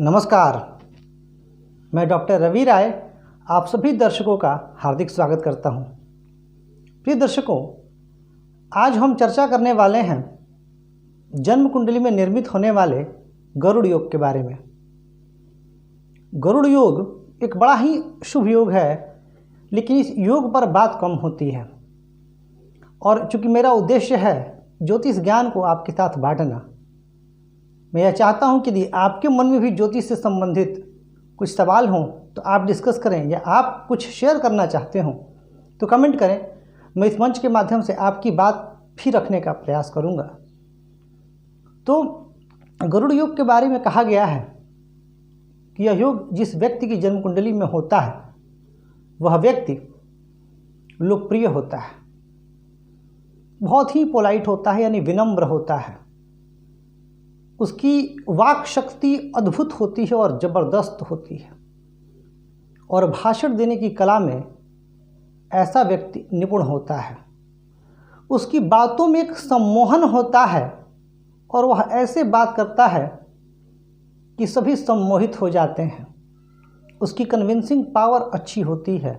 नमस्कार, मैं डॉक्टर रवि राय आप सभी दर्शकों का हार्दिक स्वागत करता हूं। प्रिय दर्शकों, आज हम चर्चा करने वाले हैं जन्म कुंडली में निर्मित होने वाले गरुड़ योग के बारे में। गरुड़ योग एक बड़ा ही शुभ योग है, लेकिन इस योग पर बात कम होती है। और चूंकि मेरा उद्देश्य है ज्योतिष ज्ञान को आपके साथ बांटना, मैं यह चाहता हूं कि यदि आपके मन में भी ज्योतिष से संबंधित कुछ सवाल हों तो आप डिस्कस करें, या आप कुछ शेयर करना चाहते हों तो कमेंट करें। मैं इस मंच के माध्यम से आपकी बात भी रखने का प्रयास करूंगा। तो गरुड़ योग के बारे में कहा गया है कि यह योग जिस व्यक्ति की जन्म कुंडली में होता है वह व्यक्ति लोकप्रिय होता है, बहुत ही पोलाइट होता है, यानी विनम्र होता है। उसकी वाक शक्ति अद्भुत होती है और ज़बरदस्त होती है, और भाषण देने की कला में ऐसा व्यक्ति निपुण होता है। उसकी बातों में एक सम्मोहन होता है और वह ऐसे बात करता है कि सभी सम्मोहित हो जाते हैं। उसकी कन्विंसिंग पावर अच्छी होती है।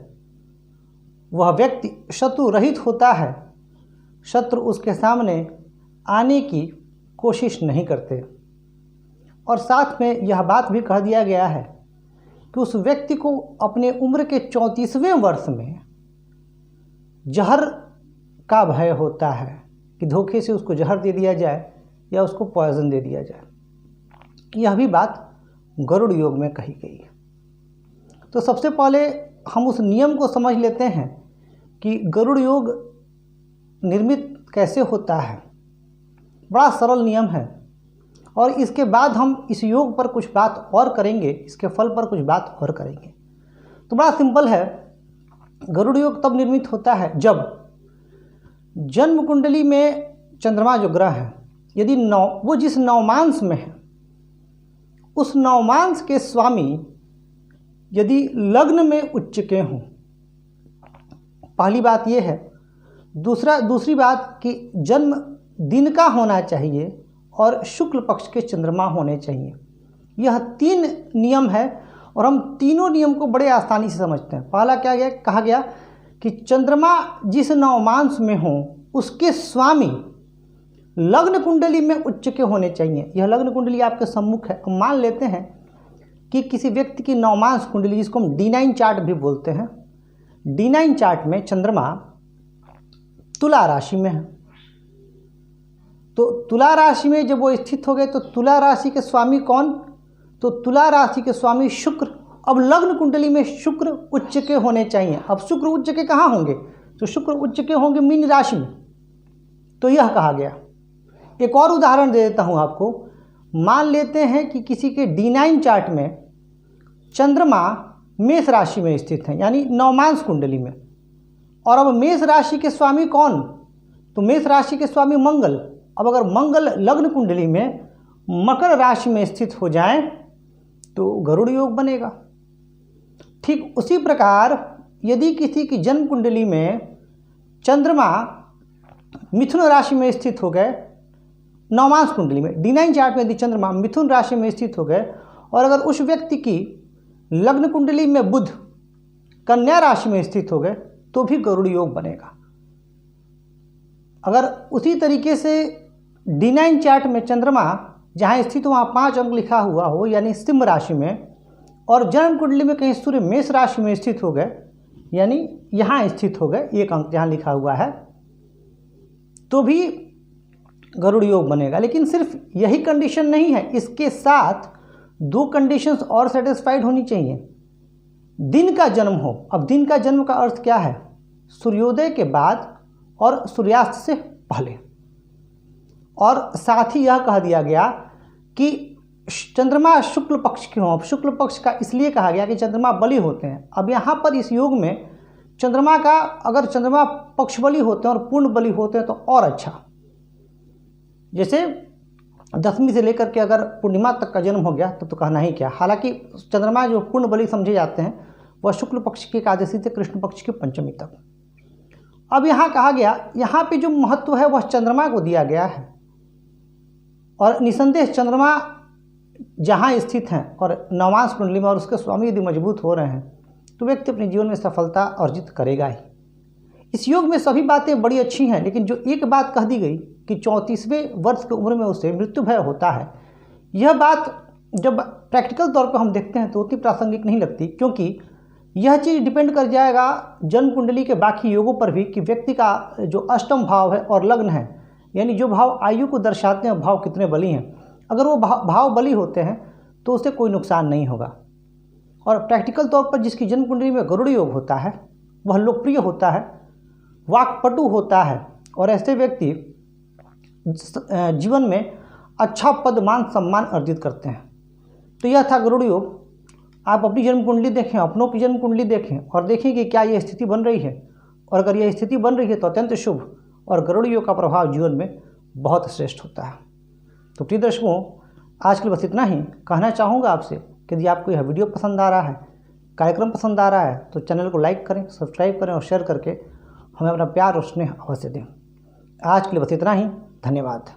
वह व्यक्ति शत्रु रहित होता है, शत्रु उसके सामने आने की कोशिश नहीं करते। और साथ में यह बात भी कह दिया गया है कि उस व्यक्ति को अपने उम्र के 34वें वर्ष में जहर का भय होता है कि धोखे से उसको जहर दे दिया जाए या उसको पॉइजन दे दिया जाए। यह भी बात गरुड़ योग में कही गई है। तो सबसे पहले हम उस नियम को समझ लेते हैं कि गरुड़ योग निर्मित कैसे होता है। बड़ा सरल नियम है, और इसके बाद हम इस योग पर कुछ बात और करेंगे, इसके फल पर कुछ बात और करेंगे। तो बड़ा सिंपल है। गरुड़ योग तब निर्मित होता है जब जन्म कुंडली में चंद्रमा जो ग्रह है, यदि वो जिस नवमांश में है उस नवमांश के स्वामी यदि लग्न में उच्च के हों। पहली बात यह है। दूसरी बात कि जन्म दिन का होना चाहिए और शुक्ल पक्ष के चंद्रमा होने चाहिए। यह 3 नियम है, और हम तीनों नियम को बड़े आसानी से समझते हैं। पहला क्या गया, कहा गया कि चंद्रमा जिस नवमांश में हो उसके स्वामी लग्न कुंडली में उच्च के होने चाहिए। यह लग्न कुंडली आपके सम्मुख है। मान लेते हैं कि किसी व्यक्ति की नवमांश कुंडली, जिसको हम D9 चार्ट भी बोलते हैं, D9 चार्ट में चंद्रमा तुला राशि में है। तो तुला राशि में जब वो स्थित हो गए तो तुला राशि के स्वामी कौन? तो तुला राशि के स्वामी शुक्र। अब लग्न कुंडली में शुक्र उच्च के होने चाहिए। अब शुक्र उच्च के कहाँ होंगे? तो शुक्र उच्च के होंगे मीन राशि में। तो यह कहा गया। एक और उदाहरण दे देता हूँ आपको। मान लेते हैं कि किसी के D9 चार्ट में चंद्रमा मेष राशि में स्थित है, यानी नवमांश कुंडली में। और अब मेष राशि के स्वामी कौन? तो मेष राशि के स्वामी मंगल। अब अगर मंगल लग्न कुंडली में मकर राशि में स्थित हो जाए तो गरुड़ योग बनेगा। ठीक उसी प्रकार यदि किसी की जन्म कुंडली में चंद्रमा मिथुन राशि में स्थित हो गए, नवमांश कुंडली में D9 चार्ट में यदि चंद्रमा मिथुन राशि में स्थित हो गए, और अगर उस व्यक्ति की लग्न कुंडली में बुध कन्या राशि में स्थित हो गए तो भी गरुड़ योग बनेगा। अगर उसी तरीके से D9 चार्ट में चंद्रमा जहाँ स्थित वहाँ 5 अंक लिखा हुआ हो, यानी सिंह राशि में, और जन्म कुंडली में कहीं सूर्य मेष राशि में स्थित हो गए, यानी यहाँ स्थित हो गए 1 अंक जहाँ लिखा हुआ है, तो भी गरुड़ योग बनेगा। लेकिन सिर्फ यही कंडीशन नहीं है, इसके साथ 2 कंडीशंस और सेटिस्फाइड होनी चाहिए। दिन का जन्म हो। अब दिन का जन्म का अर्थ क्या है? सूर्योदय के बाद और सूर्यास्त से पहले। और साथ ही यह कह दिया गया कि चंद्रमा शुक्ल पक्ष के हों। अब शुक्ल पक्ष का इसलिए कहा गया कि चंद्रमा बली होते हैं। अब यहाँ पर इस योग में चंद्रमा का, अगर चंद्रमा पक्ष बली होते हैं और पूर्ण बली होते हैं तो और अच्छा। जैसे 10वीं से लेकर के अगर पूर्णिमा तक का जन्म हो गया तो कहना ही क्या। हालांकि चंद्रमा जो पूर्ण बली समझे जाते हैं वह शुक्ल पक्ष की एकादशी से कृष्ण पक्ष की पंचमी तक। अब यहाँ कहा गया, यहाँ पे जो महत्व है वह चंद्रमा को दिया गया है। और निसंदेह चंद्रमा जहाँ स्थित हैं और नवांश कुंडली में और उसके स्वामी यदि मजबूत हो रहे हैं तो व्यक्ति अपने जीवन में सफलता अर्जित करेगा ही। इस योग में सभी बातें बड़ी अच्छी हैं, लेकिन जो एक बात कह दी गई कि 34वें वर्ष की उम्र में उसे मृत्यु भय होता है, यह बात जब प्रैक्टिकल तौर पर हम देखते हैं तो उतनी प्रासंगिक नहीं लगती, क्योंकि यह चीज़ डिपेंड कर जाएगा जन्म कुंडली के बाकी योगों पर भी कि व्यक्ति का जो अष्टम भाव है और लग्न है, यानी जो भाव आयु को दर्शाते हैं भाव कितने बली हैं। अगर वो भाव बली होते हैं तो उससे कोई नुकसान नहीं होगा। और प्रैक्टिकल तौर पर जिसकी जन्म कुंडली में गरुड़ योग होता है वह लोकप्रिय होता है, वाक्पटु होता है, और ऐसे व्यक्ति जीवन में अच्छा पद मान सम्मान अर्जित करते हैं। तो यह था गरुड़ योग। आप अपनी जन्म कुंडली देखें, अपनों की जन्म कुंडली देखें और देखें कि क्या यह स्थिति बन रही है, और अगर यह स्थिति बन रही है तो अत्यंत शुभ, और गरुड़ योग का प्रभाव जीवन में बहुत श्रेष्ठ होता है। तो प्रिय दर्शकों, आज के लिए बस इतना ही कहना चाहूँगा आपसे कि यदि आपको यह वीडियो पसंद आ रहा है, कार्यक्रम पसंद आ रहा है, तो चैनल को लाइक करें, सब्सक्राइब करें और शेयर करके हमें अपना प्यार और स्नेह अवश्य दें। आज के लिए बस इतना ही। धन्यवाद।